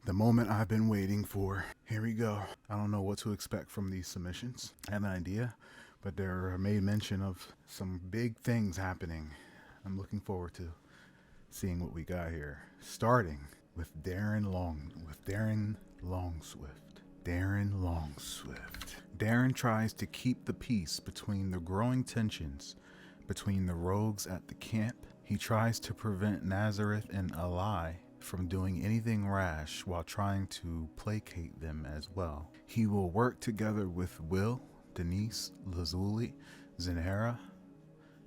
The moment I've been waiting for. Here we go. I don't know what to expect from these submissions. I have an idea, but there are made mention of some big things happening. I'm looking forward to seeing what we got here. Starting with Darren Longswift. Darren Longswift. Darren tries to keep the peace between the growing tensions between the rogues at the camp. He tries to prevent Nazareth and Eli from doing anything rash while trying to placate them as well. He will work together with Will, Denise, Lazuli, Zenhara,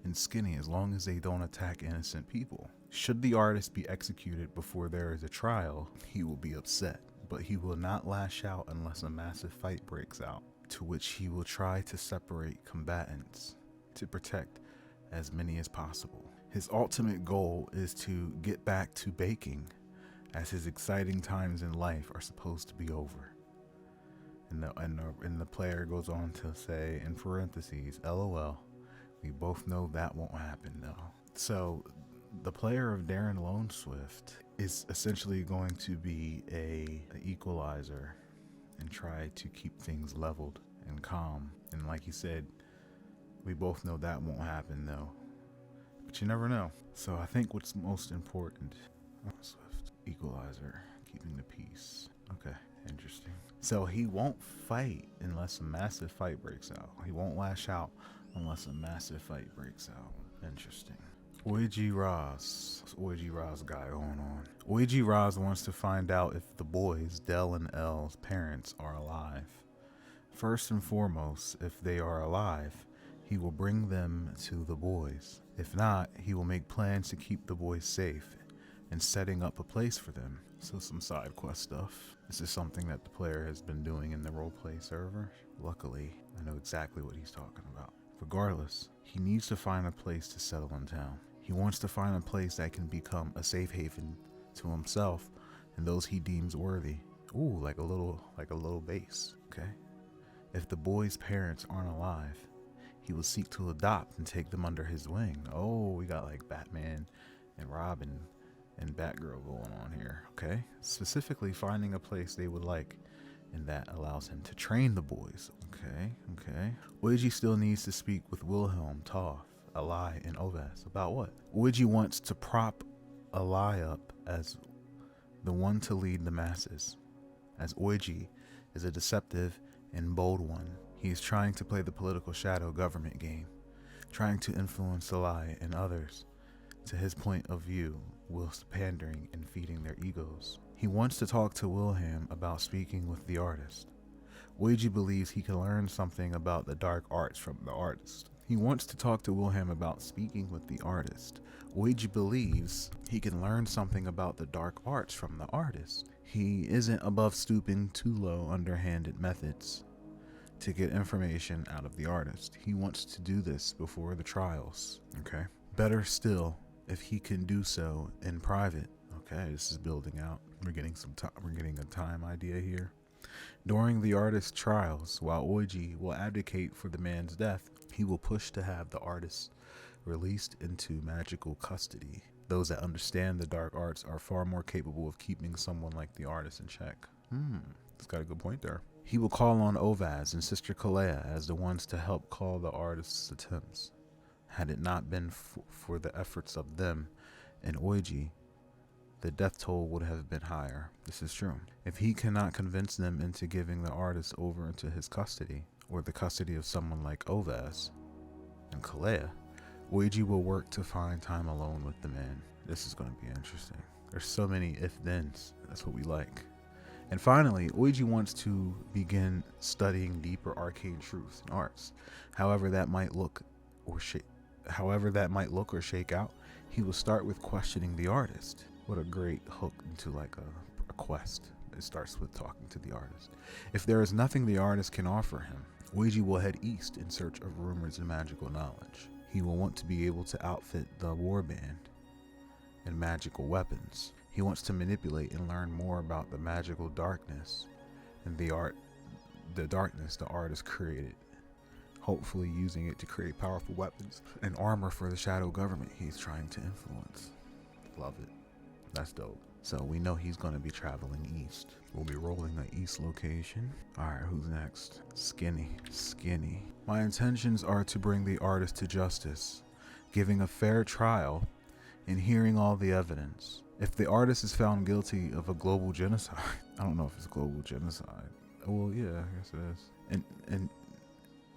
and Skinny as long as they don't attack innocent people. Should the artist be executed before there is a trial, he will be upset, but he will not lash out unless a massive fight breaks out, to which he will try to separate combatants to protect as many as possible. His ultimate goal is to get back to baking, as his exciting times in life are supposed to be over. And the player goes on to say, in parentheses, LOL, we both know that won't happen though. So the player of Darren Longswift is essentially going to be an equalizer and try to keep things leveled and calm. And like he said, we both know that won't happen though. But you never know. So I think what's most important, Swift, equalizer, keeping the peace. Okay, interesting. So he won't fight unless a massive fight breaks out. He won't lash out unless a massive fight breaks out. Interesting. Oiji Raz. What's Oiji Raz guy going on? Oiji Raz wants to find out if the boys, Del and Elle's parents, are alive. First and foremost, if they are alive, he will bring them to the boys. If not, he will make plans to keep the boys safe and setting up a place for them. So some side quest stuff. This is something that the player has been doing in the roleplay server. Luckily, I know exactly what he's talking about. Regardless, he needs to find a place to settle in town. He wants to find a place that can become a safe haven to himself and those he deems worthy. Ooh, like a little base, okay? If the boys' parents aren't alive, he will seek to adopt and take them under his wing. Oh, we got like Batman and Robin and Batgirl going on here, okay? Specifically finding a place they would like, and that allows him to train the boys. Okay. Oiji still needs to speak with Wilhelm, Toph, Eli, and Ovas. About what? Oiji wants to prop Eli up as the one to lead the masses, as Oiji is a deceptive and bold one. He is trying to play the political shadow government game, trying to influence Eli and others to his point of view, whilst pandering and feeding their egos. He wants to talk to Wilhelm about speaking with the artist. Oiji believes he can learn something about the dark arts from the artist. He wants to talk to Wilhelm about speaking with the artist. Oiji believes he can learn something about the dark arts from the artist. He isn't above stooping too low underhanded methods to get information out of the artist. He wants to do this before the trials, okay? Better still, if he can do so in private. Okay, this is building out. We're getting a time idea here. During the artist's trials, while Oiji will advocate for the man's death, he will push to have the artist released into magical custody. Those that understand the dark arts are far more capable of keeping someone like the artist in check. It's got a good point there. He will call on Ovaz and Sister Kalea as the ones to help call the artist's attempts. Had it not been for the efforts of them and Oiji, the death toll would have been higher. This is true. If he cannot convince them into giving the artist over into his custody, or the custody of someone like Ovaz and Kalea, Oiji will work to find time alone with the man. This is going to be interesting. There's so many if-thens. That's what we like. And finally, Oiji wants to begin studying deeper arcane truths and arts. However that might look or shake out, he will start with questioning the artist. What a great hook into like a quest. It starts with talking to the artist. If there is nothing the artist can offer him, Oiji will head east in search of rumors and magical knowledge. He will want to be able to outfit the warband and magical weapons. He wants to manipulate and learn more about the magical darkness and the darkness the artist created, hopefully using it to create powerful weapons and armor for the shadow government he's trying to influence. Love it. That's dope. So we know he's going to be traveling east. We'll be rolling an east location. All right, who's next? Skinny. My intentions are to bring the artist to justice, giving a fair trial and hearing all the evidence. If the artist is found guilty of a global genocide, I don't know if it's global genocide. Well, yeah, I guess it is. And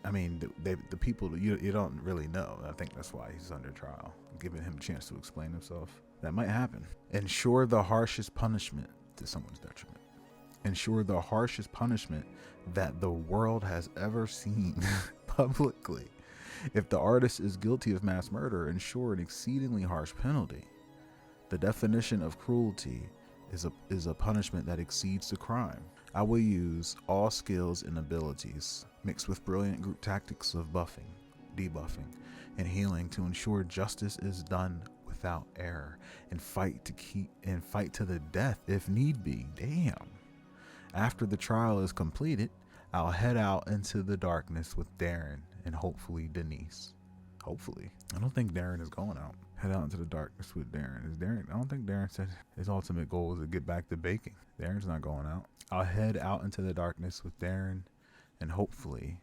I mean, the people, you don't really know. I think that's why he's under trial, giving him a chance to explain himself. That might happen. Ensure the harshest punishment to someone's detriment. Ensure the harshest punishment that the world has ever seen publicly. If the artist is guilty of mass murder, ensure an exceedingly harsh penalty. The definition of cruelty is a punishment that exceeds the crime. I will use all skills and abilities mixed with brilliant group tactics of buffing, debuffing, and healing to ensure justice is done without error, and fight to the death if need be. Damn. After the trial is completed, I'll head out into the darkness with Darren and hopefully Denise. Hopefully. I don't think Darren is going out. Head out into the darkness with Darren. I don't think Darren said his ultimate goal is to get back to baking. Darren's not going out. I'll head out into the darkness with Darren and hopefully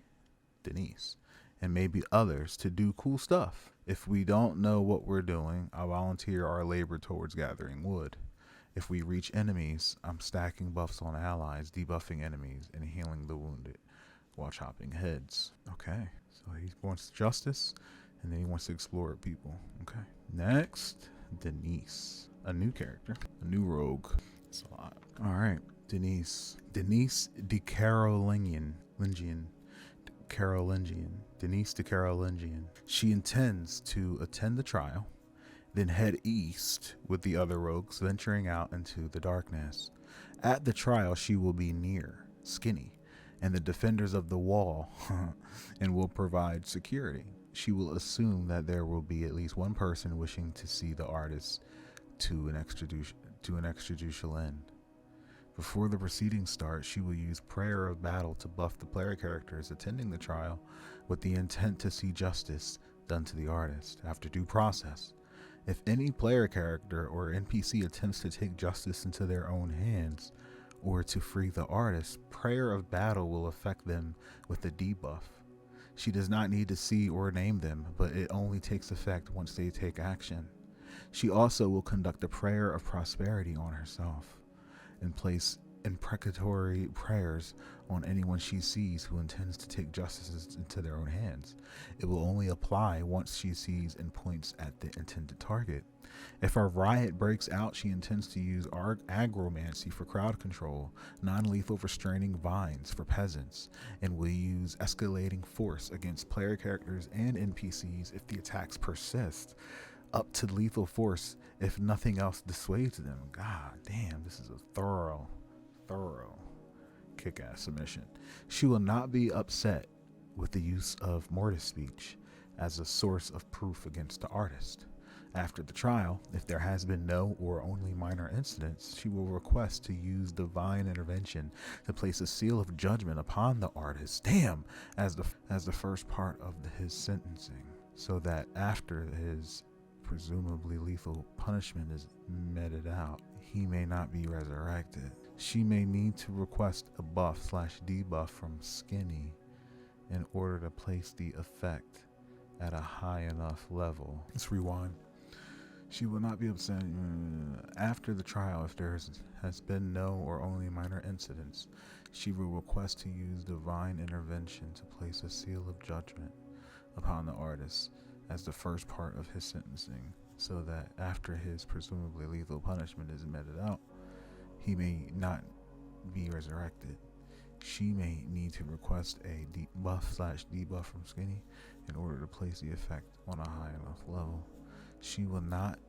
Denise and maybe others to do cool stuff. If we don't know what we're doing, I'll volunteer our labor towards gathering wood. If we reach enemies, I'm stacking buffs on allies, debuffing enemies, and healing the wounded while chopping heads. Okay, so he wants justice, and then he wants to explore people. Okay, next, Denise. A new character, a new rogue. It's a lot. All right, Denise de Carolingian. Denise de Carolingian. She intends to attend the trial, then head east with the other rogues, venturing out into the darkness. At the trial, she will be near Skinny and the defenders of the wall and will provide security. She will assume that there will be at least one person wishing to see the artist to an extrajudicial end. Before the proceedings start, she will use Prayer of Battle to buff the player characters attending the trial with the intent to see justice done to the artist after due process. If any player character or NPC attempts to take justice into their own hands or to free the artist, Prayer of Battle will affect them with a debuff. She does not need to see or name them, but it only takes effect once they take action. She also will conduct a Prayer of Prosperity on herself and place imprecatory prayers on anyone she sees who intends to take justice into their own hands. It will only apply once she sees and points at the intended target. If a riot breaks out, she intends to use agromancy for crowd control, non-lethal restraining vines for peasants, and will use escalating force against player characters and NPCs if the attacks persist, up to lethal force if nothing else dissuades them. God damn, this is a thorough kick-ass submission. She will not be upset with the use of mortis speech as a source of proof against the artist. After the trial, if there has been no or only minor incidents, she will request to use divine intervention to place a seal of judgment upon the artist, as the first part of his sentencing, so that after his presumably lethal punishment is meted out, he may not be resurrected. She may need to request a buff/debuff from Skinny in order to place the effect at a high enough level. Let's rewind. She will not be upset after the trial if there has been no or only minor incidents. She will request to use divine intervention to place a seal of judgment upon the artist as the first part of his sentencing, so that after his presumably lethal punishment is meted out, he may not be resurrected. She may need to request a buff/debuff from Skinny in order to place the effect on a high enough level. She will not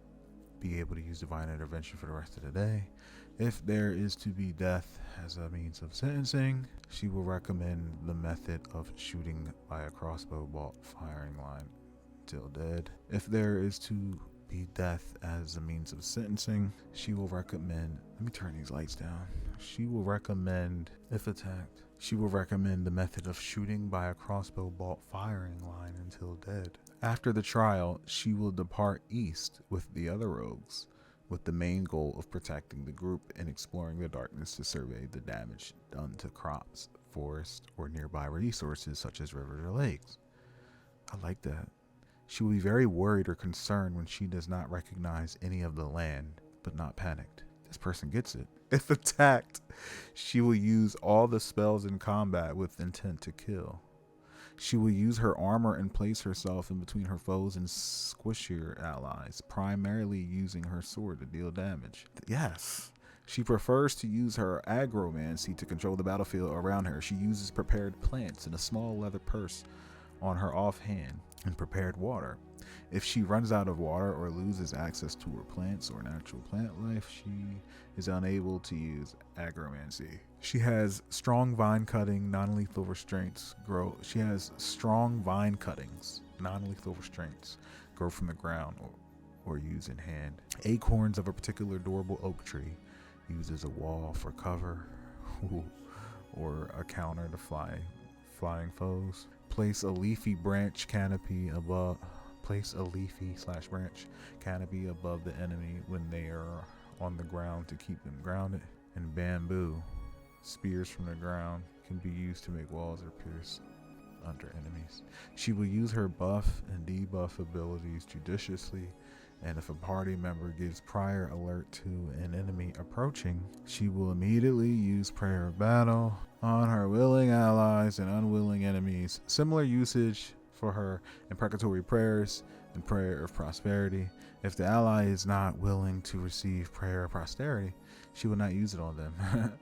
be able to use divine intervention for the rest of the day. If there is to be death as a means of sentencing, she will recommend the method of shooting by a crossbow bolt firing line till dead. If there is to be death as a means of sentencing, she will recommend, let me turn these lights down. She will recommend, if attacked, she will recommend the method of shooting by a crossbow bolt firing line until dead. After the trial, she will depart east with the other rogues, with the main goal of protecting the group and exploring the darkness to survey the damage done to crops, forests, or nearby resources such as rivers or lakes. I like that. She will be very worried or concerned when she does not recognize any of the land, but not panicked. This person gets it. If attacked, she will use all the spells in combat with intent to kill. She will use her armor and place herself in between her foes and squishier allies, primarily using her sword to deal damage. Yes. She prefers to use her agromancy to control the battlefield around her. She uses prepared plants and a small leather purse on her offhand and prepared water. If she runs out of water or loses access to her plants or natural plant life, she is unable to use agromancy. She has strong vine cutting, non-lethal restraints grow. She has strong vine cuttings, non-lethal restraints grow from the ground or use in hand. Acorns of a particular durable oak tree uses a wall for cover or a counter to flying foes. Place a leafy branch canopy above. Place a leafy/branch canopy above the enemy when they are on the ground to keep them grounded. And bamboo spears from the ground can be used to make walls or pierce under enemies. She will use her buff and debuff abilities judiciously, and if a party member gives prior alert to an enemy approaching, she will immediately use prayer of battle on her willing allies and unwilling enemies. Similar usage for her imprecatory prayers and prayer of prosperity. If the ally is not willing to receive prayer of prosperity, she will not use it on them.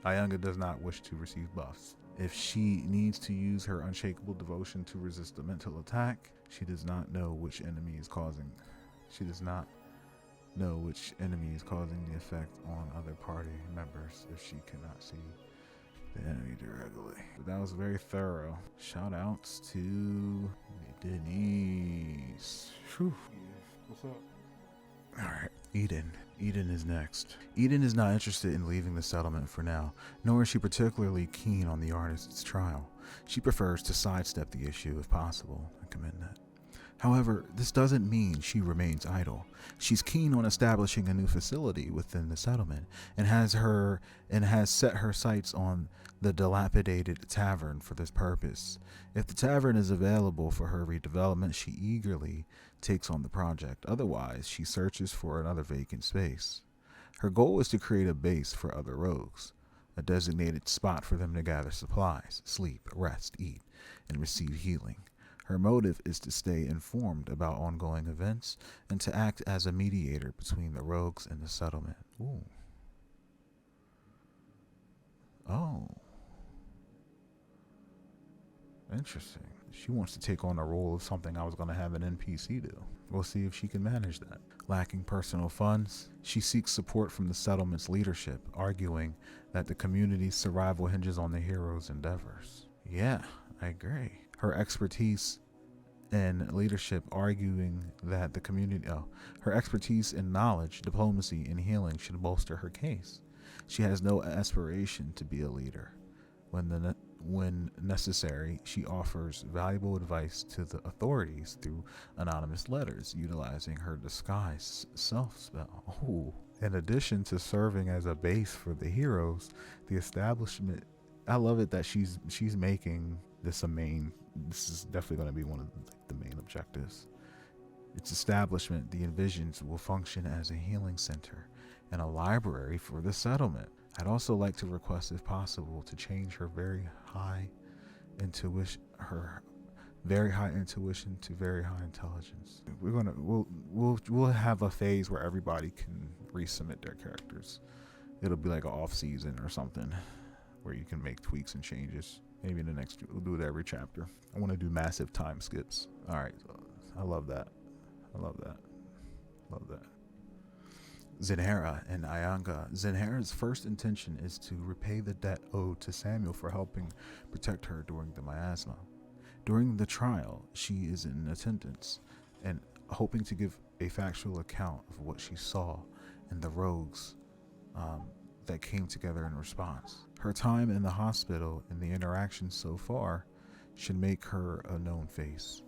Ayanga does not wish to receive buffs. If she needs to use her unshakable devotion to resist a mental attack, she does not know which enemy is causing. She does not know which enemy is causing the effect on other party members if she cannot see the enemy directly. But that was very thorough. Shout outs to Denise. Whew. What's up? Alright, Eden. Eden is next. Eden is not interested in leaving the settlement for now, nor is she particularly keen on the artist's trial. She prefers to sidestep the issue if possible. I commend that. However, this doesn't mean she remains idle. She's keen on establishing a new facility within the settlement and has set her sights on the dilapidated tavern for this purpose. If the tavern is available for her redevelopment, she eagerly takes on the project. Otherwise, she searches for another vacant space. Her goal is to create a base for other rogues, a designated spot for them to gather supplies, sleep, rest, eat, and receive healing. Her motive is to stay informed about ongoing events and to act as a mediator between the rogues and the settlement. Ooh. Oh. Interesting. She wants to take on the role of something I was going to have an NPC do. We'll see if she can manage that. Lacking personal funds, she seeks support from the settlement's leadership, arguing that the community's survival hinges on the hero's endeavors. Yeah, I agree. Her expertise and leadership arguing that her expertise in knowledge, diplomacy, and healing should bolster her case. She has no aspiration to be a leader. When necessary, she offers valuable advice to the authorities through anonymous letters, utilizing her disguise self-spell. Oh. In addition to serving as a base for the heroes, the establishment, I love it that she's making this a main. This is definitely going to be one of the main objectives. Its establishment, the envisions, will function as a healing center and a library for the settlement. I'd also like to request, if possible, to change her very high intuition to very high intelligence. We'll have a phase where everybody can resubmit their characters. It'll be like an off season or something where you can make tweaks and changes. Maybe in the next, we'll do it every chapter. I want to do massive time skips. All right. I love that. Zenhera and Ayanga. Zenhera's first intention is to repay the debt owed to Samuel for helping protect her during the miasma. During the trial, she is in attendance and hoping to give a factual account of what she saw and the rogues that came together in response. Her time in the hospital and the interactions so far should make her a known face.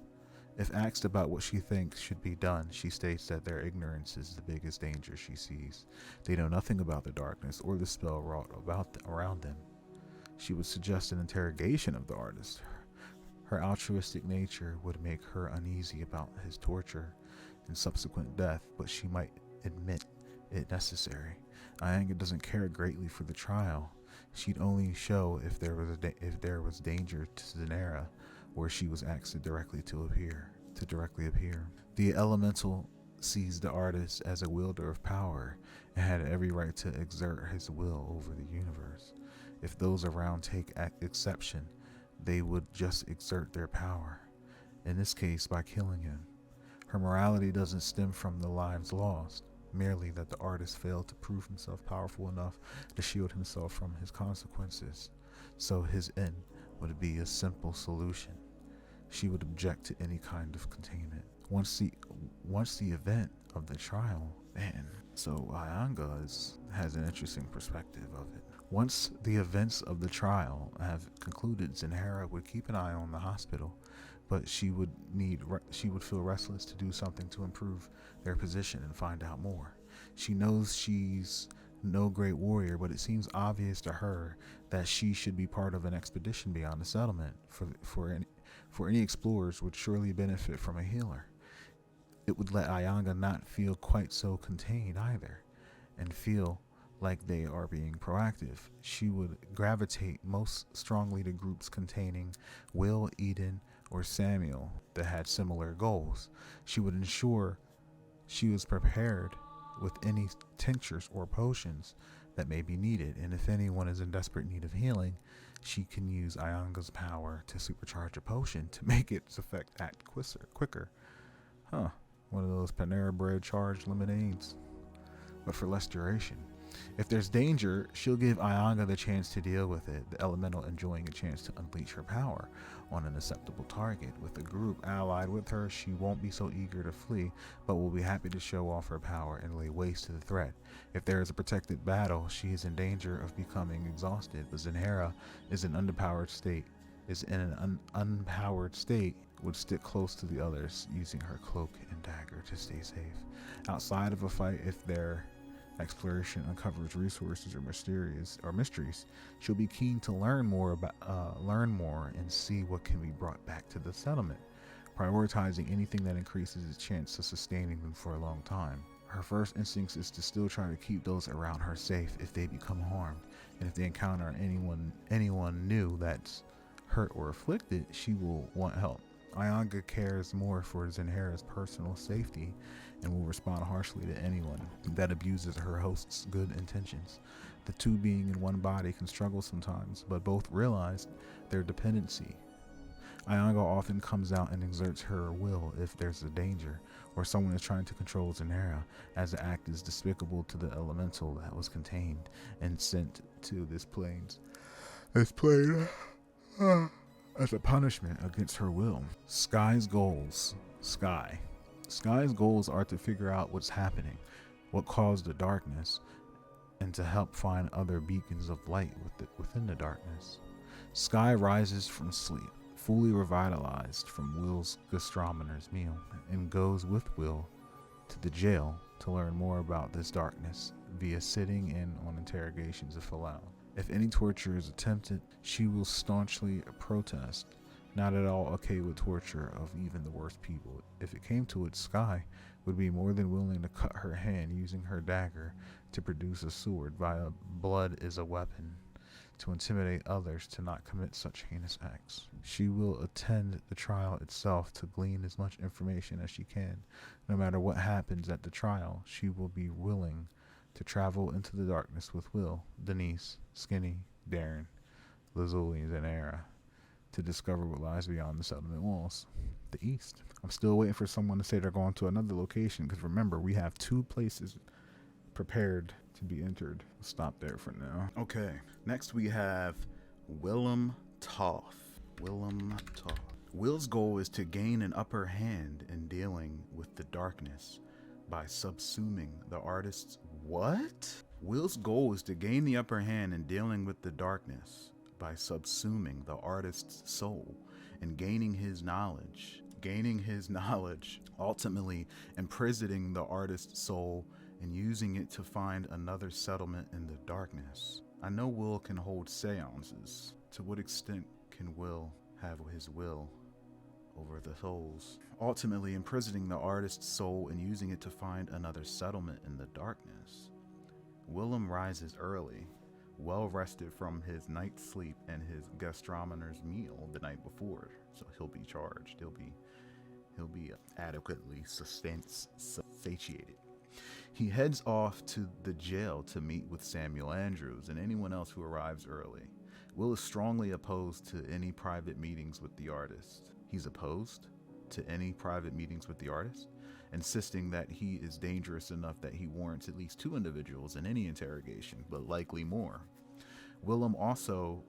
If asked about what she thinks should be done, she states that their ignorance is the biggest danger she sees. They know nothing about the darkness or the spell wrought around them. She would suggest an interrogation of the artist. Her altruistic nature would make her uneasy about his torture and subsequent death, but she might admit it necessary. Ayanga doesn't care greatly for the trial. She'd only show if there was danger to Zanera, where she was asked to directly appear. The elemental sees the artist as a wielder of power and had every right to exert his will over the universe. If those around take exception, they would just exert their power, in this case by killing him. Her morality doesn't stem from the lives lost, merely that the artist failed to prove himself powerful enough to shield himself from his consequences. So his end would be a simple solution. She would object to any kind of containment. Once the event of the trial, so Ayanga has an interesting perspective of it. Once the events of the trial have concluded, Zanera would keep an eye on the hospital, but she would feel restless to do something to improve their position and find out more. She knows she's no great warrior, but it seems obvious to her that she should be part of an expedition beyond the settlement. For any explorers would surely benefit from a healer. It would let Ayanga not feel quite so contained either, and feel like they are being proactive. She would gravitate most strongly to groups containing Will, Eden, or Samuel that had similar goals. She would ensure she was prepared with any tinctures or potions that may be needed, and if anyone is in desperate need of healing, she can use Ayanga's power to supercharge a potion to make its effect act quicker. One of those Panera Bread charged lemonades, but for less duration. If there's danger, she'll give Ayanga the chance to deal with it, the elemental enjoying a chance to unleash her power on an acceptable target. With a group allied with her, she won't be so eager to flee, but will be happy to show off her power and lay waste to the threat. If there is a protected battle, she is in danger of becoming exhausted, but Zanera is in an unpowered state, would stick close to the others, using her cloak and dagger to stay safe. Outside of a fight, if their exploration uncovers resources or mysteries, she'll be keen to learn more and see what can be brought back to the settlement, prioritizing anything that increases its chance of sustaining them for a long time. Her first instinct is to still try to keep those around her safe if they become harmed, and if they encounter anyone new that's hurt or afflicted, she will want help. Ayanga cares more for Zanera's personal safety and will respond harshly to anyone that abuses her host's good intentions. The two being in one body can struggle sometimes, but both realize their dependency. Ayanga often comes out and exerts her will if there's a danger, or someone is trying to control Zanera, as the act is despicable to the elemental that was contained and sent to this plane as a punishment against her will. Sky's goals are to figure out what's happening, what caused the darkness, and to help find other beacons of light within the darkness. Sky rises from sleep, fully revitalized from Will's gastronomer's meal, and goes with Will to the jail to learn more about this darkness via sitting in on interrogations if allowed. If any torture is attempted, she will staunchly protest, not at all okay with torture of even the worst people. If it came to it, Sky would be more than willing to cut her hand using her dagger to produce a sword via blood is a weapon to intimidate others to not commit such heinous acts. She will attend the trial itself to glean as much information as she can. No matter what happens at the trial, she will be willing to travel into the darkness with Will, Denise, Skinny, Darren, Lazuli, and Zanera to discover what lies beyond the settlement walls, the east. I'm still waiting for someone to say they're going to another location, because remember, we have 2 places prepared to be entered. We'll stop there for now. Okay, next we have Willem Toth. Will's goal is to gain an upper hand in dealing with the darkness by subsuming the artist's Will's goal is to gain the upper hand in dealing with the darkness by subsuming the artist's soul and gaining his knowledge gaining his knowledge, ultimately imprisoning the artist's soul and using it to find another settlement in the darkness. I know Will can hold seances. To what extent can Will have his will over the souls? Ultimately imprisoning the artist's soul and using it to find another settlement in the darkness. Willem rises early, well rested from his night's sleep and his gastronomer's meal the night before, so he'll be charged. He'll be adequately satiated. He heads off to the jail to meet with Samuel Andrews and anyone else who arrives early. Will is strongly opposed to any private meetings with the artist. He's opposed to any private meetings with the artist, insisting that he is dangerous enough that he warrants at least 2 individuals in any interrogation, but likely more. Willem also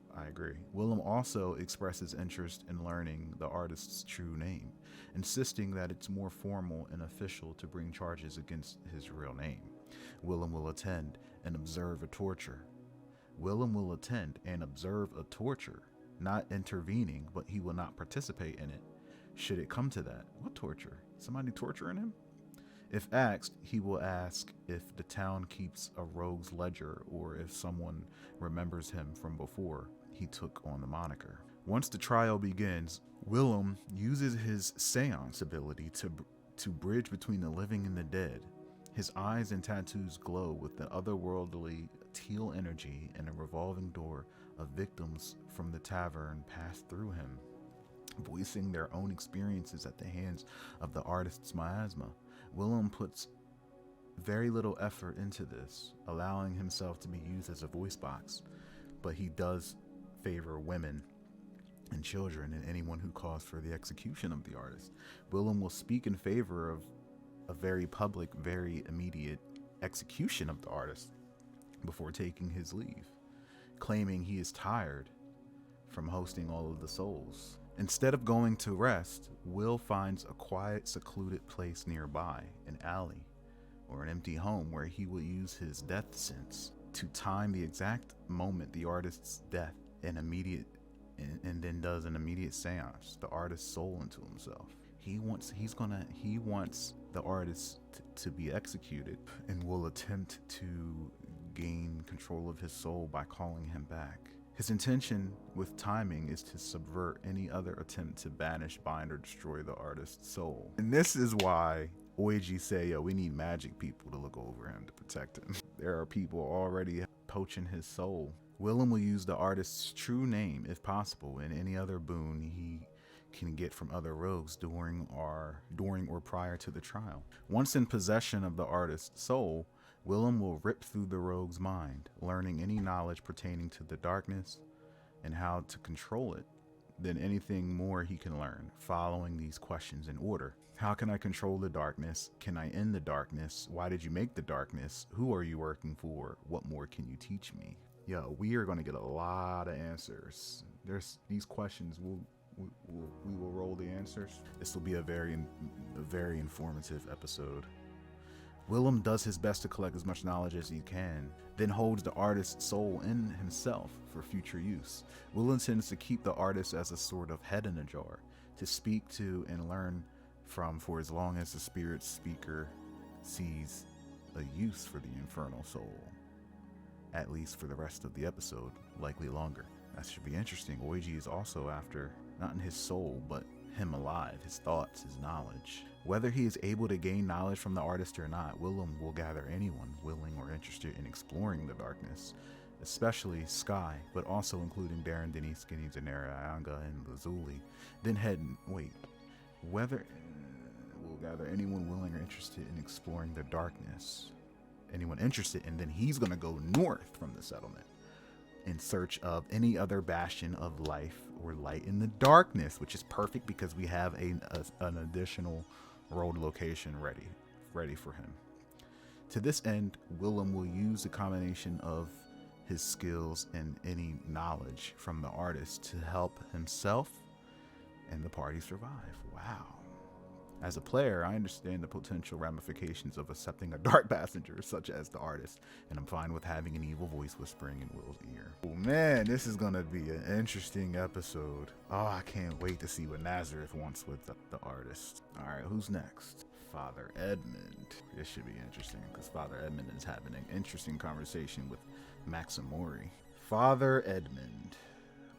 expresses interest in learning the artist's true name, insisting that it's more formal and official to bring charges against his real name. Willem will attend and observe a torture. Not intervening, but he will not participate in it. Should it come to that? What torture? Somebody torturing him? If asked, he will ask if the town keeps a rogue's ledger or if someone remembers him from before he took on the moniker. Once the trial begins, Willem uses his seance ability to bridge between the living and the dead. His eyes and tattoos glow with the otherworldly teal energy, and a revolving door of victims from the tavern pass through him, voicing their own experiences at the hands of the artist's miasma. Willem puts very little effort into this, allowing himself to be used as a voice box, but he does favor women and children and anyone who calls for the execution of the artist. Willem will speak in favor of a very public, very immediate execution of the artist before taking his leave, claiming he is tired from hosting all of the souls. Instead of going to rest, Will finds a quiet, secluded place nearby, an alley or an empty home, where he will use his death sense to time the exact moment the artist's death and then does an immediate seance the artist's soul into himself. He wants the artist to be executed, and will attempt to gain control of his soul by calling him back. His intention with timing is to subvert any other attempt to banish, bind, or destroy the artist's soul. And this is why Oiji say, yo, we need magic people to look over him to protect him. There are people already poaching his soul. Willem will use the artist's true name, if possible, and any other boon he can get from other rogues during or prior to the trial. Once in possession of the artist's soul, Willem will rip through the rogue's mind, learning any knowledge pertaining to the darkness and how to control it, then anything more he can learn, following these questions in order. How can I control the darkness? Can I end the darkness? Why did you make the darkness? Who are you working for? What more can you teach me? Yo, we are going to get a lot of answers. There's these questions. We will roll the answers. This will be a very informative episode. Willem does his best to collect as much knowledge as he can, then holds the artist's soul in himself for future use. Will intends to keep the artist as a sort of head in a jar, to speak to and learn from for as long as the spirit speaker sees a use for the infernal soul. At least for the rest of the episode, likely longer. That should be interesting. Oiji is also after, not in his soul, but him alive, his thoughts, his knowledge. Whether he is able to gain knowledge from the artist or not, Willem will gather anyone willing or interested in exploring the darkness, especially Sky, but also including Darren, Denise, Skinny, Daenerys, Ayanga, and Lazuli. Then whether will gather anyone willing or interested in exploring the darkness. Anyone interested, and then he's going to go north from the settlement in search of any other bastion of life or light in the darkness, which is perfect because we have an additional road location ready for him. To this end, Willem will use a combination of his skills and any knowledge from the artist to help himself and the party survive. Wow. As a player, I understand the potential ramifications of accepting a dark passenger, such as the artist, and I'm fine with having an evil voice whispering in Will's ear. Oh man, this is gonna be an interesting episode. Oh, I can't wait to see what Nazareth wants with the artist. Alright, who's next? Father Edmund. This should be interesting because Father Edmund is having an interesting conversation with Maximori. Father Edmund.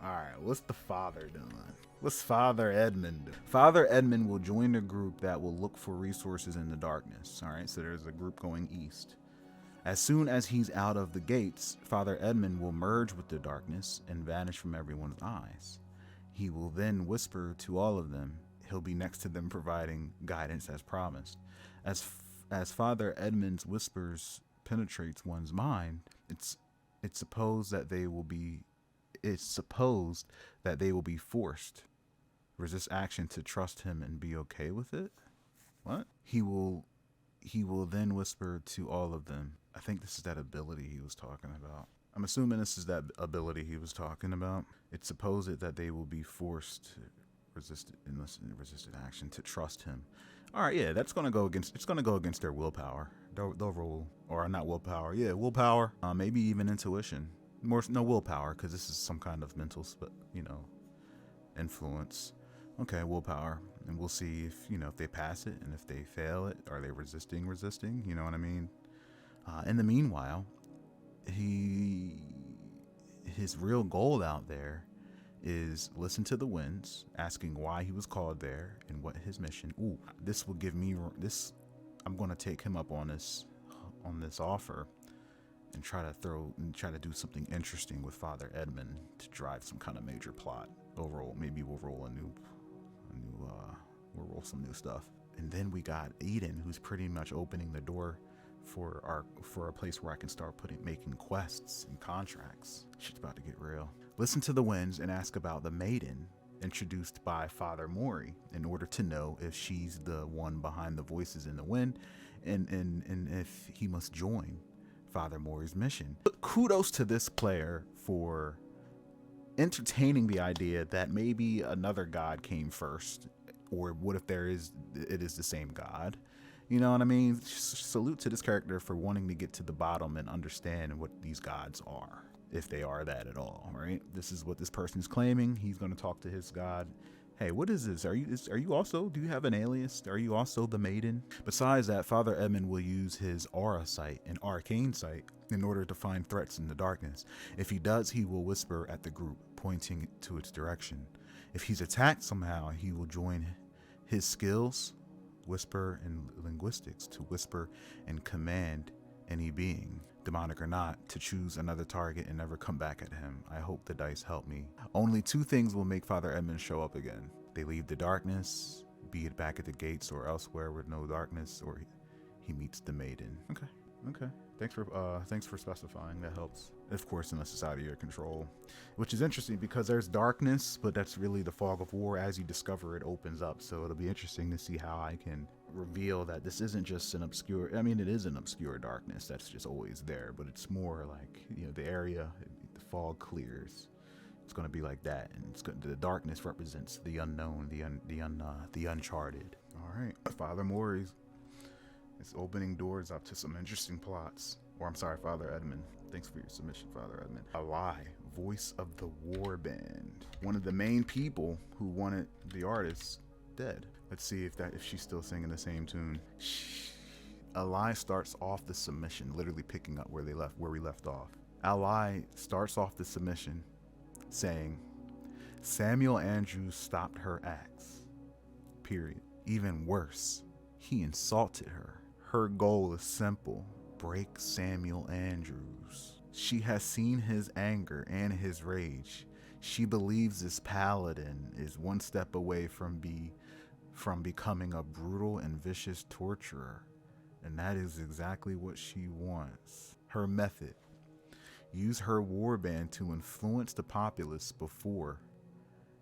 Alright, what's the father doing? What's Father Edmund do? Father Edmund will join a group that will look for resources in the darkness. Alright, so there's a group going east. As soon as he's out of the gates, Father Edmund will merge with the darkness and vanish from everyone's eyes. He will then whisper to all of them. He'll be next to them providing guidance as promised. As Father Edmund's whispers penetrates one's mind, it's supposed that they will be forced resist action to trust him and be okay with it. What? He will then whisper to all of them. I think this is that ability he was talking about. I'm assuming this is that ability he was talking about. It's supposed that they will be forced to resisted action to trust him. All right, yeah, it's gonna go against their willpower. They'll roll, or not willpower. Yeah, willpower. Maybe even intuition. No willpower, because this is some kind of mental, influence. Okay, willpower, and we'll see if they pass it, and if they fail it, are they resisting? You know what I mean? In the meanwhile, his real goal out there is listen to the winds, asking why he was called there and what his mission. Ooh, this will give me this. I'm going to take him up on this offer and try to do something interesting with Father Edmund to drive some kind of major plot. Maybe we'll roll we'll roll some new stuff. And then we got Eden, who's pretty much opening the door for a place where I can start making quests and contracts. Shit's about to get real. Listen to the winds and ask about the maiden introduced by Father Mori in order to know if she's the one behind the voices in the wind and if he must join Father Mori's mission. But kudos to this player for entertaining the idea that maybe another god came first, or what if it is the same god. You know what I mean? Salute to this character for wanting to get to the bottom and understand what these gods are, if they are that at all, right? This is what this person is claiming. He's going to talk to his god. Hey, what is this? Do you have an alias? Are you also the maiden? Besides that, Father Edmund will use his aura sight and arcane sight in order to find threats in the darkness. If he does, he will whisper at the group, pointing to its direction. If he's attacked somehow, he will join his skills, whisper and linguistics, to whisper and command any being, demonic or not, to choose another target and never come back at him. I hope the dice help me. Only two things will make Father Edmund show up again. They leave the darkness, be it back at the gates or elsewhere with no darkness, or he meets the maiden. Okay. Thanks for specifying. That helps. Of course, unless it's out of your control, which is interesting because there's darkness, but that's really the fog of war. As you discover, it opens up. So it'll be interesting to see how I can reveal that this isn't just an obscure. I mean, it is an obscure darkness that's just always there, but it's more like the area, the fog clears. It's going to be like that, and the darkness represents the unknown, the uncharted. All right, Father Mori's. It's opening doors up to some interesting plots. Or I'm sorry, Father Edmund. Thanks for your submission, Father Edmund. A lie. Voice of the war band. One of the main people who wanted the artist dead. Let's see if she's still singing the same tune. Ally starts off the submission, literally picking up where we left off. Ally starts off the submission saying, Samuel Andrews stopped her acts. Period. Even worse, he insulted her. Her goal is simple: break Samuel Andrews. She has seen his anger and his rage. She believes this paladin is one step away from becoming a brutal and vicious torturer. And that is exactly what she wants. Her method: use her warband to influence the populace before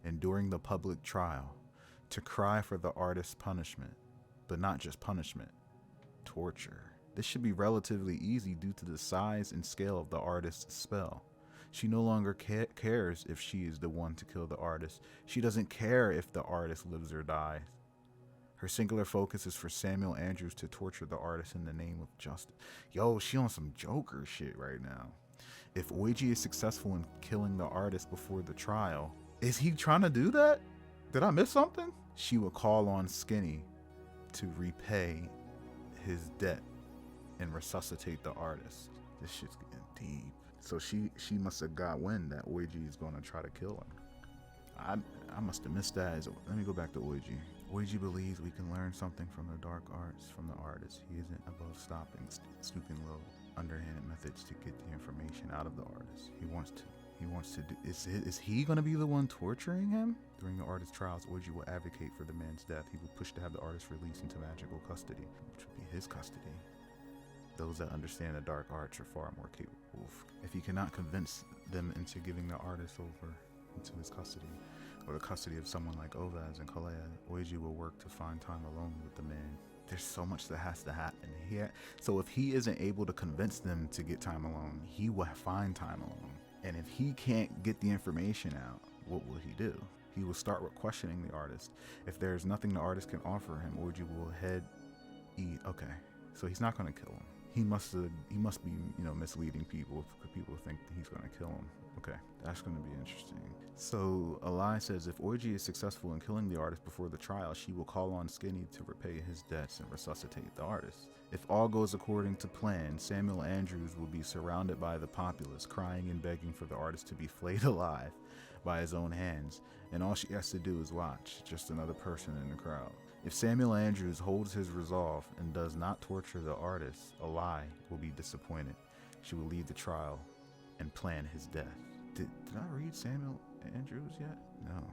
and during the public trial, to cry for the artist's punishment. But not just punishment, torture. This should be relatively easy due to the size and scale of the artist's spell. She no longer cares if she is the one to kill the artist. She doesn't care if the artist lives or dies. Her singular focus is for Samuel Andrews to torture the artist in the name of justice. Yo, she on some Joker shit right now. If Oiji is successful in killing the artist before the trial, is he trying to do that? Did I miss something? She will call on Skinny to repay his debt and resuscitate the artist. This shit's getting deep. So she must have got wind that Oiji is going to try to kill him. I must have missed that. Let me go back to Oiji. Oiji believes we can learn something from the dark arts from the artist. He isn't above stooping low, underhanded methods to get the information out of the artist. He wants to do. Is he going to be the one torturing him? During the artist's trials, Oiji will advocate for the man's death. He will push to have the artist released into magical custody, which would be his custody. Those that understand the dark arts are far more capable. If he cannot convince them into giving the artist over into his custody, or the custody of someone like Ovaz and Kalea, Oiji will work to find time alone with the man. There's so much that has to happen here. So if he isn't able to convince them to get time alone, he will find time alone. And if he can't get the information out, what will he do? He will start with questioning the artist. If there's nothing the artist can offer him, Oiji will okay. So he's not going to kill him. He must be, misleading people because people think that he's going to kill him. Okay, that's going to be interesting. So Alai says if Oiji is successful in killing the artist before the trial, she will call on Skinny to repay his debts and resuscitate the artist. If all goes according to plan, Samuel Andrews will be surrounded by the populace, crying and begging for the artist to be flayed alive by his own hands, and all she has to do is watch, just another person in the crowd. If Samuel Andrews holds his resolve and does not torture the artist, Alai will be disappointed. She will leave the trial and plan his death. Did I read Samuel Andrews yet? No.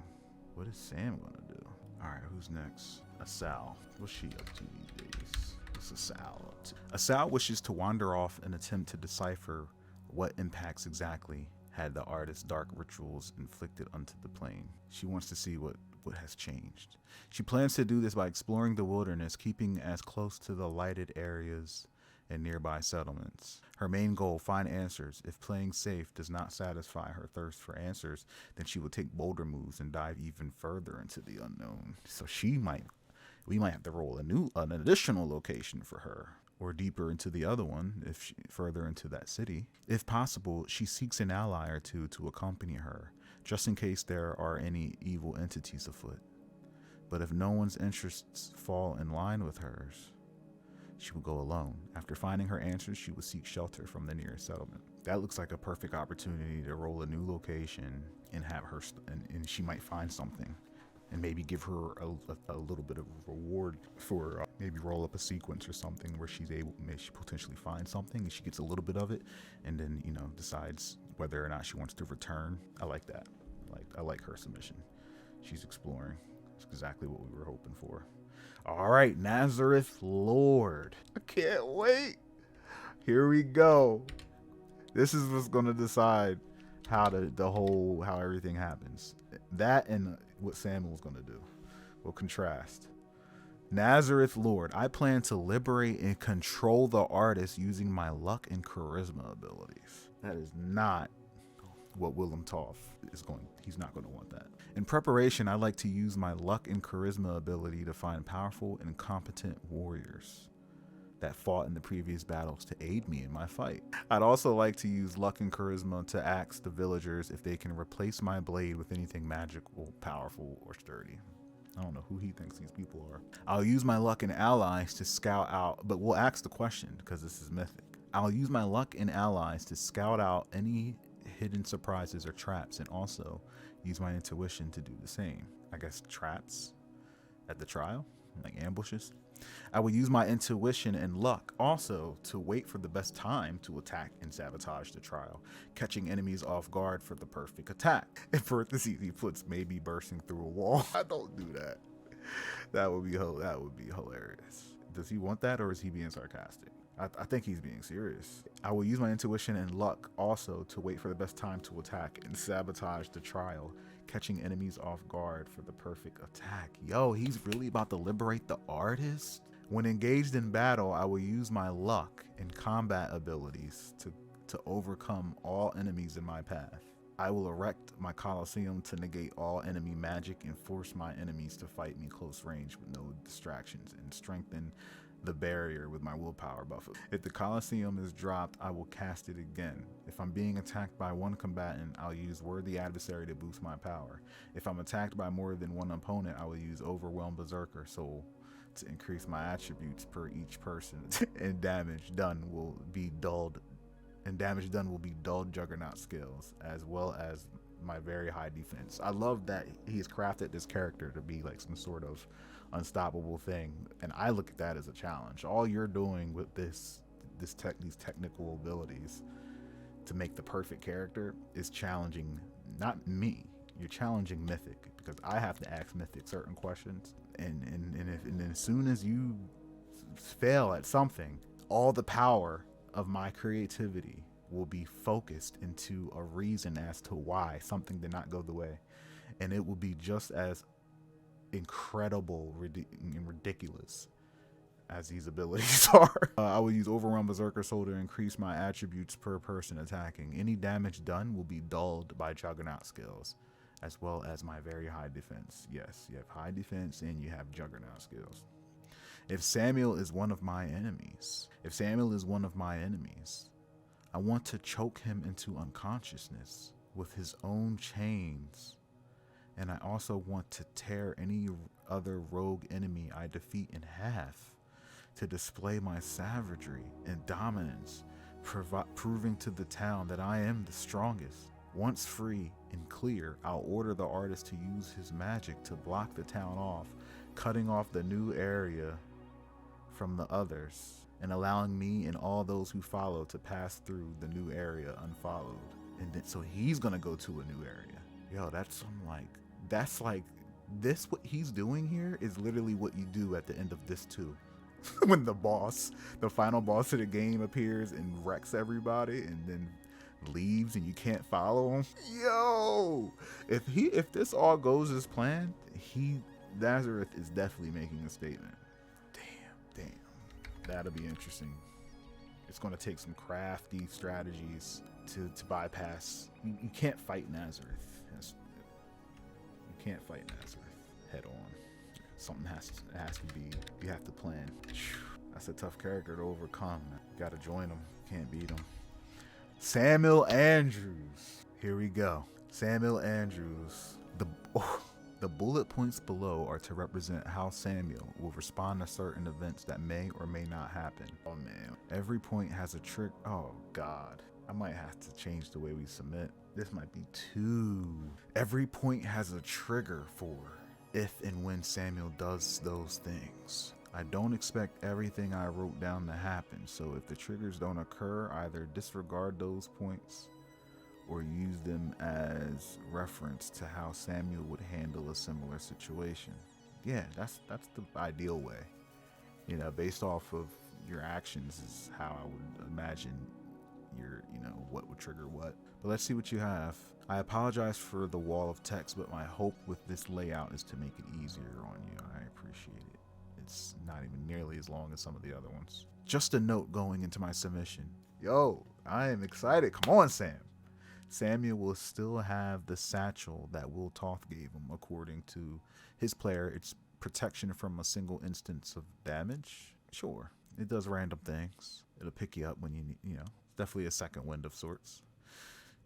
What is Sam gonna do? Alright, who's next? Asal. What's she up to these days? What's Asal up to? Asal wishes to wander off and attempt to decipher what impacts exactly had the artist's dark rituals inflicted onto the plane. She wants to see what has changed. She plans to do this by exploring the wilderness, keeping as close to the lighted areas and nearby settlements. Her main goal, find answers. If playing safe does not satisfy her thirst for answers, then she will take bolder moves and dive even further into the unknown. So we might have to roll an additional location for her, or deeper into the other one, further into that city. If possible, she seeks an ally or two to accompany her, just in case there are any evil entities afoot. But if no one's interests fall in line with hers, she will go alone. After finding her answers, she will seek shelter from the nearest settlement. That looks like a perfect opportunity to roll a new location and have her, and she might find something. And maybe give her a little bit of reward for maybe roll up a sequence or something where she potentially finds something and she gets a little bit of it, and then decides whether or not she wants to return. I like that. I like her submission. She's exploring. It's exactly what we were hoping for. All right, Nazareth Lord. I can't wait. Here we go. This is what's gonna decide how everything happens. That and what Samuel's gonna do will contrast. Nazareth Lord, I plan to liberate and control the artist using my luck and charisma abilities. That is not what Willem Toff is going. He's not going to want that. In preparation, I like to use my luck and charisma ability to find powerful and competent warriors that fought in the previous battles to aid me in my fight. I'd also like to use luck and charisma to ask the villagers if they can replace my blade with anything magical, powerful, or sturdy. I don't know who he thinks these people are. I'll use my luck and allies to scout out, but we'll ask the question because this is mythic. I'll use my luck and allies to scout out any hidden surprises or traps, and also use my intuition to do the same. I guess traps at the trial, like ambushes. I will use my intuition and luck also to wait for the best time to attack and sabotage the trial, catching enemies off guard for the perfect attack. In parentheses, he puts maybe bursting through a wall. I don't do that. That would be hilarious. Does he want that, or is he being sarcastic? I think he's being serious. I will use my intuition and luck also to wait for the best time to attack and sabotage the trial, catching enemies off guard for the perfect attack. Yo, he's really about to liberate the artist? When engaged in battle, I will use my luck and combat abilities to overcome all enemies in my path. I will erect my Colosseum to negate all enemy magic and force my enemies to fight me close range with no distractions, and strengthen the barrier with my willpower buffer. If the Colosseum is dropped, I will cast it again. If I'm being attacked by one combatant, I'll use Worthy Adversary to boost my power. If I'm attacked by more than one opponent, I will use Overwhelm Berserker Soul to increase my attributes per each person. And damage done will be dulled Juggernaut skills, as well as my very high defense. I love that he's crafted this character to be like some sort of unstoppable thing, and I look at that as a challenge. All you're doing with these technical abilities to make the perfect character is challenging not me. You're challenging Mythic, because I have to ask Mythic certain questions, and as soon as you fail at something, all the power of my creativity will be focused into a reason as to why something did not go the way, and it will be just as incredible and ridiculous as these abilities are. I will use Overwhelm Berserker Soul to increase my attributes per person attacking. Any damage done will be dulled by Juggernaut skills, as well as my very high defense. Yes, you have high defense and you have Juggernaut skills. If Samuel is one of my enemies, I want to choke him into unconsciousness with his own chains. And I also want to tear any other rogue enemy I defeat in half to display my savagery and dominance, proving to the town that I am the strongest. Once free and clear, I'll order the artist to use his magic to block the town off, cutting off the new area from the others, and allowing me and all those who follow to pass through the new area unfollowed. And then, so he's gonna go to a new area. Yo, that's what he's doing here is literally what you do at the end of this too. When the final boss of the game appears and wrecks everybody and then leaves and you can't follow him. Yo, if this all goes as planned, Nazareth is definitely making a statement. Damn, that'll be interesting. It's going to take some crafty strategies to bypass. You can't fight Nazareth. You can't fight Nazareth head on. Something has to be. You have to plan. That's a tough character to overcome. You got to join him. Can't beat him. Samuel Andrews. Here we go. Samuel Andrews. The bullet points below are to represent how Samuel will respond to certain events that may or may not happen. Oh man. Every point has a trick. Oh God. I might have to change the way we submit. This might be too. Every point has a trigger for if and when Samuel does those things. I don't expect everything I wrote down to happen, so if the triggers don't occur, either disregard those points or use them as reference to how Samuel would handle a similar situation. Yeah, that's the ideal way. You know, based off of your actions is how I would imagine what would trigger what. But let's see what you have. I apologize for the wall of text, but my hope with this layout is to make it easier on you. I appreciate it. It's not even nearly as long as some of the other ones. Just a note going into my submission. Yo, I am excited. Come on, Sam. Samuel will still have the satchel that Will Toth gave him. According to his player, it's protection from a single instance of damage. Sure, it does random things. It'll pick you up when you need, definitely a second wind of sorts.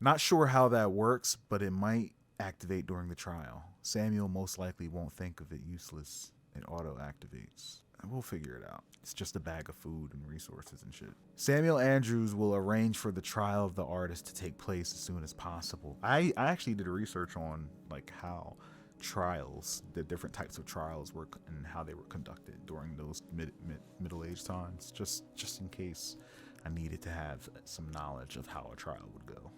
Not sure how that works, but it might activate during the trial. Samuel most likely won't think of it useless. It auto activates. We'll figure it out. It's just a bag of food and resources and shit. Samuel Andrews will arrange for the trial of the artist to take place as soon as possible. I actually did research on like how trials, the different types of trials work and how they were conducted during those middle-aged times, just in case I needed to have some knowledge of how a trial would go.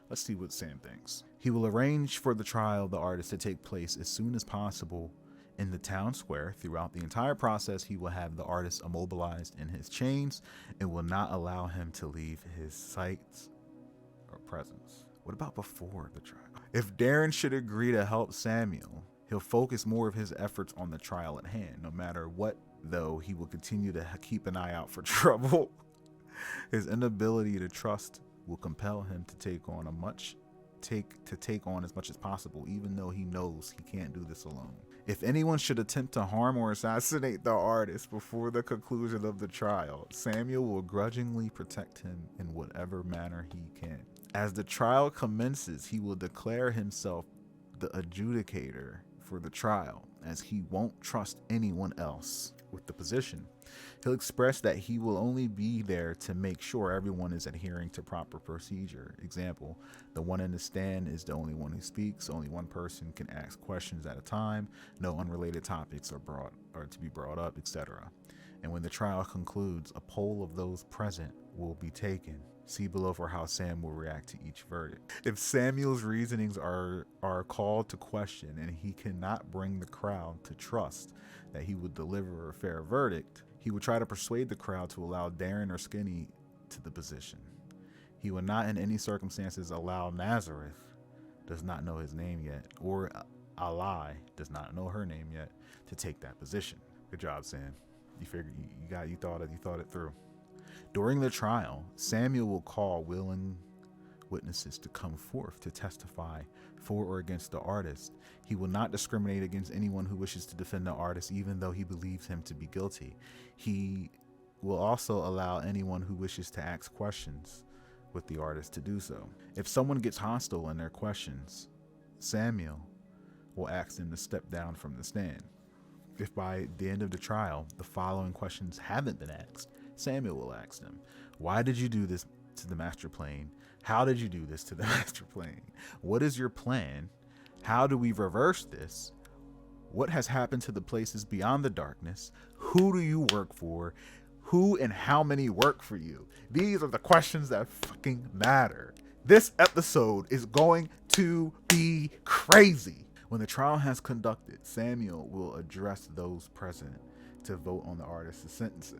Let's see what Sam thinks. He will arrange for the trial of the artist to take place as soon as possible in the town square. Throughout the entire process, he will have the artist immobilized in his chains and will not allow him to leave his sight or presence. What about before the trial? If Darren should agree to help Samuel, he'll focus more of his efforts on the trial at hand. No matter what, though, he will continue to keep an eye out for trouble. His inability to trust will compel him to take on a much take on as much as possible, even though he knows he can't do this alone. If anyone should attempt to harm or assassinate the artist before the conclusion of the trial, Samuel will grudgingly protect him in whatever manner he can. As the trial commences, he will declare himself the adjudicator for the trial, as he won't trust anyone else with the position. He'll express that he will only be there to make sure everyone is adhering to proper procedure. Example, the one in the stand is the only one who speaks. Only one person can ask questions at a time. No unrelated topics are to be brought up, etc. And when the trial concludes, a poll of those present will be taken. See below for how Sam will react to each verdict. If Samuel's reasonings are called to question and he cannot bring the crowd to trust that he would deliver a fair verdict, he would try to persuade the crowd to allow Darren or Skinny to the position. He would not in any circumstances allow Nazareth, does not know his name yet, or Ali, does not know her name yet, to take that position. Good job, Sam. You figured you thought it through. During the trial, Samuel will call willing witnesses to come forth to testify for or against the artist. He will not discriminate against anyone who wishes to defend the artist, even though he believes him to be guilty. He will also allow anyone who wishes to ask questions with the artist to do so. If someone gets hostile in their questions, Samuel will ask them to step down from the stand. If by the end of the trial, the following questions haven't been asked, Samuel will ask them, why did you do this to the master plane? How did you do this to the master plane? What is your plan? How do we reverse this? What has happened to the places beyond the darkness? Who do you work for? Who and how many work for you? These are the questions that fucking matter. This episode is going to be crazy. When the trial has conducted, Samuel will address those present to vote on the artist's sentencing.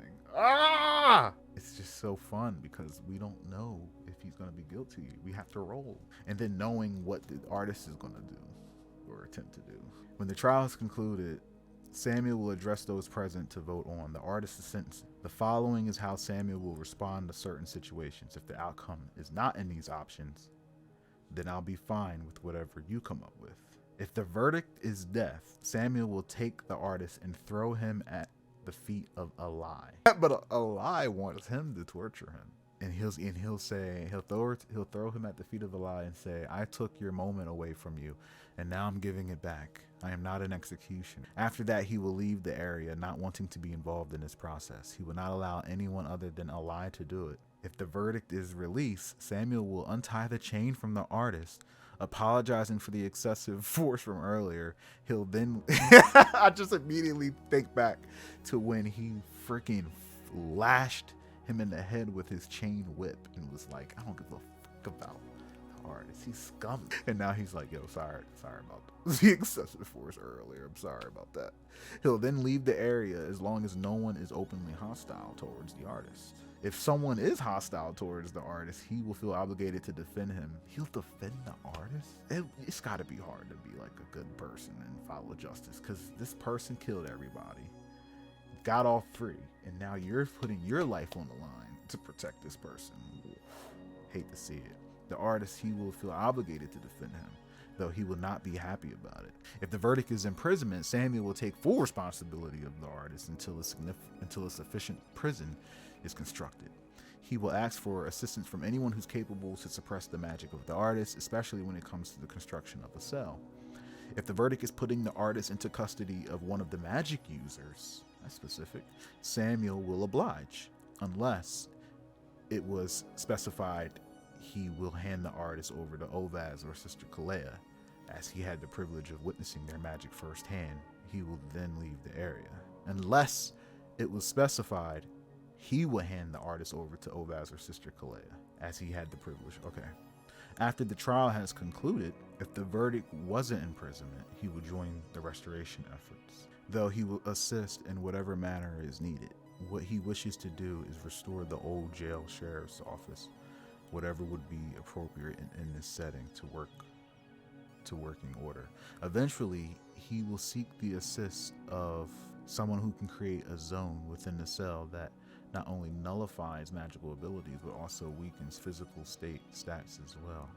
It's just so fun because we don't know if he's going to be guilty. We have to roll. And then knowing what the artist is going to do or attempt to do. When the trial is concluded, Samuel will address those present to vote on the artist's sentencing. The following is how Samuel will respond to certain situations. If the outcome is not in these options, then I'll be fine with whatever you come up with. If the verdict is death, Samuel will take the artist and throw him at the feet of Ali. But Ali wants him to torture him. And he'll throw him at the feet of Ali and say, I took your moment away from you, and now I'm giving it back. I am not an executioner. After that, he will leave the area, not wanting to be involved in this process. He will not allow anyone other than Ali to do it. If the verdict is release, Samuel will untie the chain from the artist, apologizing for the excessive force from earlier. He'll then I just immediately think back to when he freaking lashed him in the head with his chain whip and was like, I don't give a fuck about the artist, he's scum. And now he's like, yo, sorry about the excessive force earlier, I'm sorry about that. He'll then leave the area as long as no one is openly hostile towards the artist. If someone is hostile towards the artist, he will feel obligated to defend him. He'll defend the artist? It's got to be hard to be like a good person and follow justice, because this person killed everybody, got off free, and now you're putting your life on the line to protect this person. Hate to see it. The artist, he will feel obligated to defend him, though he will not be happy about it. If the verdict is imprisonment, Samuel will take full responsibility of the artist until a sufficient prison is constructed. He will ask for assistance from anyone who's capable to suppress the magic of the artist, especially when it comes to the construction of a cell. If the verdict is putting the artist into custody of one of the magic users, that's specific, Samuel will oblige, unless it was specified he will hand the artist over to Ovaz or Sister Kalea, as he had the privilege of witnessing their magic firsthand. He will then leave the area. Unless it was specified he will hand the artist over to Ovaz or Sister Kalea, as he had the privilege. Okay. After the trial has concluded, if the verdict wasn't imprisonment, he will join the restoration efforts, though he will assist in whatever manner is needed. What he wishes to do is restore the old jail sheriff's office, whatever would be appropriate in this setting to working order. Eventually, he will seek the assist of someone who can create a zone within the cell that not only nullifies magical abilities, but also weakens physical stats as well.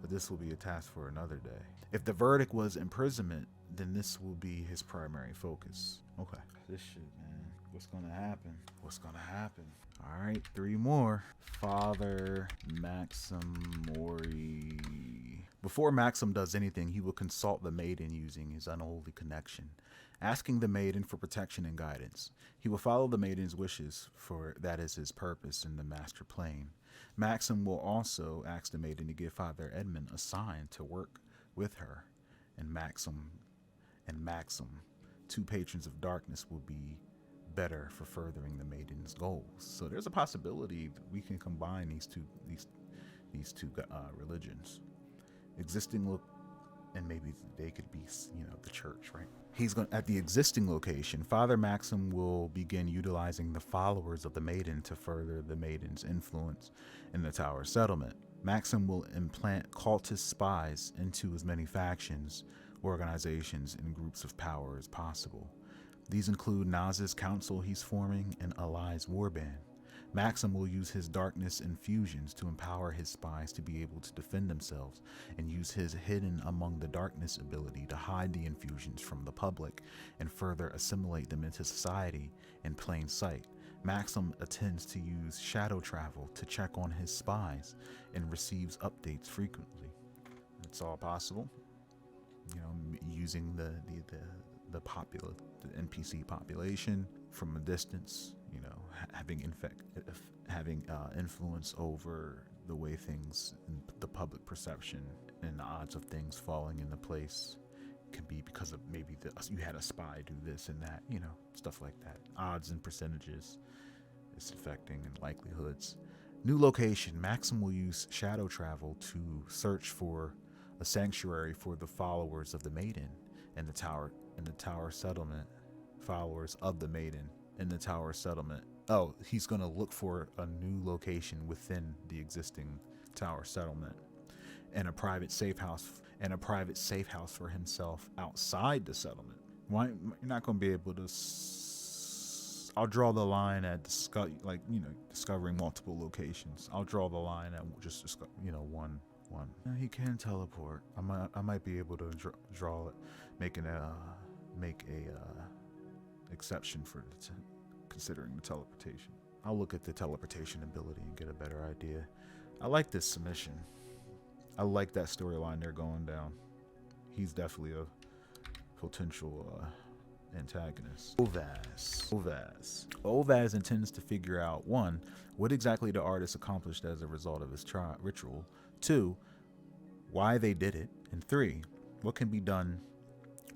but this will be a task for another day. If the verdict was imprisonment, then this will be his primary focus. Okay. This shit, man. What's gonna happen? What's gonna happen? All right, 3 more. Father Maxim Mori. Before Maxim does anything, he will consult the maiden using his unholy connection, asking the maiden for protection and guidance. He will follow the maiden's wishes, for that is his purpose in the master plane. Maxim will also ask the maiden to give Father Edmund a sign to work with her, and Maxim, 2 patrons of darkness, will be better for furthering the maiden's goals. So there's a possibility that we can combine these two religions. And maybe they could be, the church, right? He's going at the existing location. Father Maxim will begin utilizing the followers of the maiden to further the maiden's influence in the Tower settlement. Maxim will implant cultist spies into as many factions, organizations, and groups of power as possible. These include Naz's council he's forming and Ali's warband. Maxim will use his darkness infusions to empower his spies to be able to defend themselves, and use his hidden among the darkness ability to hide the infusions from the public and further assimilate them into society in plain sight. Maxim intends to use shadow travel to check on his spies and receives updates frequently. It's all possible, using the NPC population from a distance, having influence over the way things, the public perception and the odds of things falling into place. Can be because of maybe you had a spy do this and that, stuff like that. Odds and percentages, it's affecting, and likelihoods. New location. Maxim will use shadow travel to search for a sanctuary for the followers of the maiden in the tower settlement. Followers of the maiden in the Tower settlement. Oh, he's going to look for a new location within the existing Tower settlement, and a private safe house for himself outside the settlement. Why you're not going to be able to? I'll draw the line at discovering multiple locations. I'll draw the line at just one. He can teleport. I might be able to draw it, make a exception for considering the teleportation. I'll look at the teleportation ability and get a better idea. I like this submission. I like that storyline they're going down. He's definitely a potential antagonist. Ovaz intends to figure out, 1, what exactly the artist accomplished as a result of his ritual, 2, why they did it, and 3, what can be done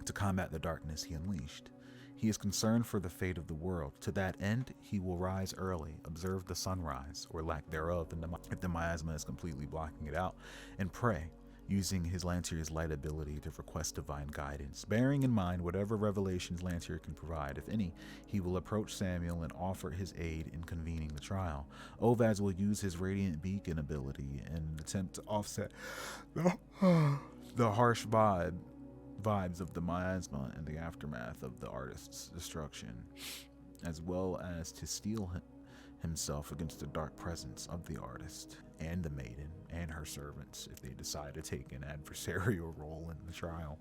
to combat the darkness he unleashed. He is concerned for the fate of the world. To that end, he will rise early, observe the sunrise, or lack thereof, if the miasma is completely blocking it out, and pray, using his Lantier's light ability to request divine guidance. Bearing in mind whatever revelations Lantier can provide, if any, he will approach Samuel and offer his aid in convening the trial. Ovaz will use his radiant beacon ability in an attempt to offset the harsh vibes of the miasma and the aftermath of the artist's destruction, as well as to steel himself against the dark presence of the artist and the maiden and her servants if they decide to take an adversarial role in the trial.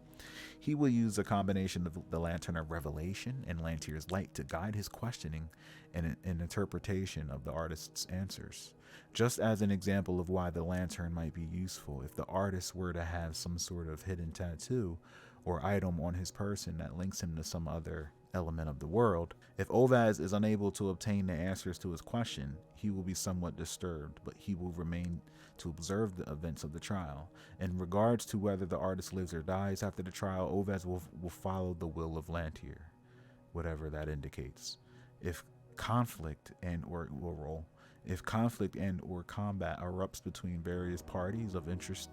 He will use a combination of the Lantern of Revelation and Lantier's light to guide his questioning and interpretation of the artist's answers. Just as an example of why the lantern might be useful, if the artist were to have some sort of hidden tattoo or item on his person that links him to some other element of the world, if Ovaz is unable to obtain the answers to his question, he will be somewhat disturbed, but he will remain to observe the events of the trial. In regards to whether the artist lives or dies after the trial, Ovaz will follow the will of Lantier, whatever that indicates. If conflict and or combat erupts between various parties of interest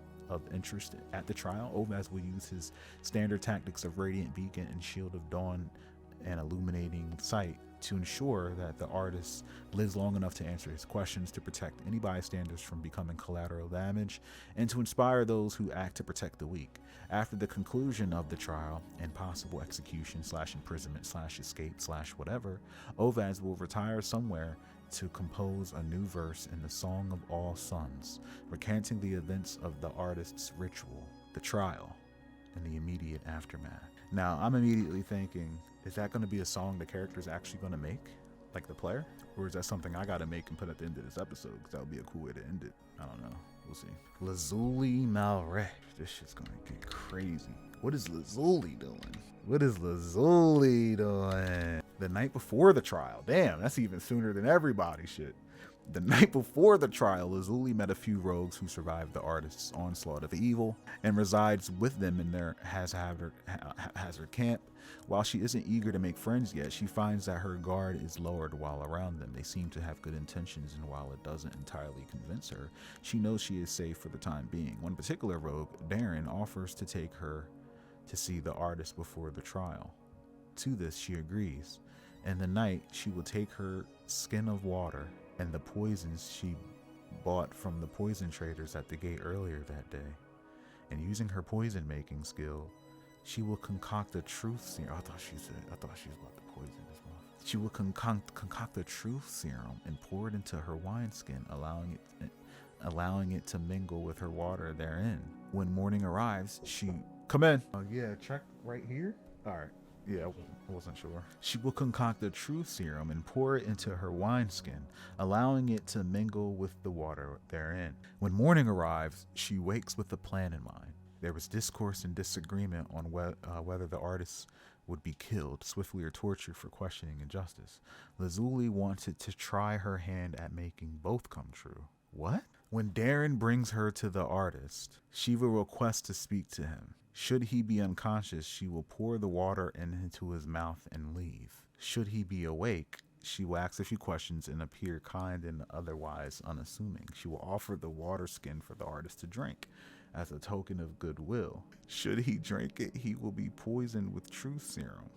at the trial, Ovaz will use his standard tactics of Radiant Beacon and Shield of Dawn and Illuminating Sight to ensure that the artist lives long enough to answer his questions, to protect any bystanders from becoming collateral damage, and to inspire those who act to protect the weak. After the conclusion of the trial and possible execution / imprisonment / escape / whatever, Ovaz will retire somewhere to compose a new verse in the Song of All Sons, recanting the events of the artist's ritual, the trial, and the immediate aftermath. Now, I'm immediately thinking, is that going to be a song the character's actually going to make, like the player? Or is that something I got to make and put at the end of this episode? Because that would be a cool way to end it. I don't know. We'll see. Lazuli Malre. This shit's going to get crazy. What is Lazuli doing? What is Lazuli doing? The night before the trial. Damn, that's even sooner than everybody shit. The night before the trial, Lazuli met a few rogues who survived the artist's onslaught of evil and resides with them in their haphazard camp. While she isn't eager to make friends yet, she finds that her guard is lowered while around them. They seem to have good intentions, and while it doesn't entirely convince her, she knows she is safe for the time being. One particular rogue, Darren, offers to take her to see the artist before the trial. To this, she agrees. In the night, she will take her skin of water and the poisons she bought from the poison traders at the gate earlier that day, and using her poison making skill, she will concoct the truth serum. I thought she was about to poison his mouth. She will concoct the truth serum and pour it into her wineskin, allowing it to mingle with her water therein. When morning arrives, she come in. Oh yeah, check right here. All right. Yeah, I wasn't sure. She will concoct the truth serum and pour it into her wineskin, allowing it to mingle with the water therein. When morning arrives, she wakes with a plan in mind. There was discourse and disagreement on whether the artist would be killed, swiftly, or tortured for questioning injustice. Lazuli wanted to try her hand at making both come true. What? When Darren brings her to the artist, she will request to speak to him. Should he be unconscious, she will pour the water into his mouth and leave. Should he be awake, she will ask a few questions and appear kind and otherwise unassuming. She will offer the water skin for the artist to drink as a token of goodwill. Should he drink it, he will be poisoned with truth serum.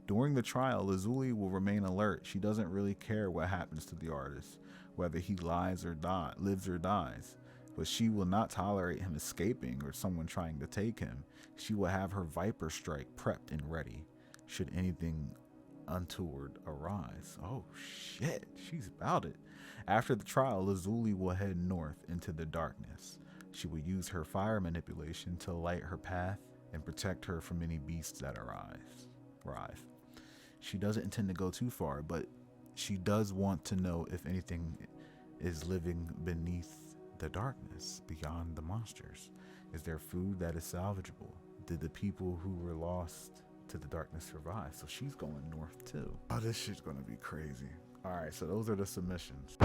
During the trial, Lazuli will remain alert. She doesn't really care what happens to the artist, whether he lives or dies. But she will not tolerate him escaping or someone trying to take him. She will have her Viper strike prepped and ready, should anything untoward arise. Oh shit, she's about it. After the trial, Lazuli will head north into the darkness. She will use her fire manipulation to light her path and protect her from any beasts that arrive. She doesn't intend to go too far, but she does want to know if anything is living beneath the darkness, beyond the monsters. Is there food that is salvageable? Did the people who were lost to the darkness survive? So she's going north too. Oh, this shit's gonna be crazy. All right, so those are the submissions.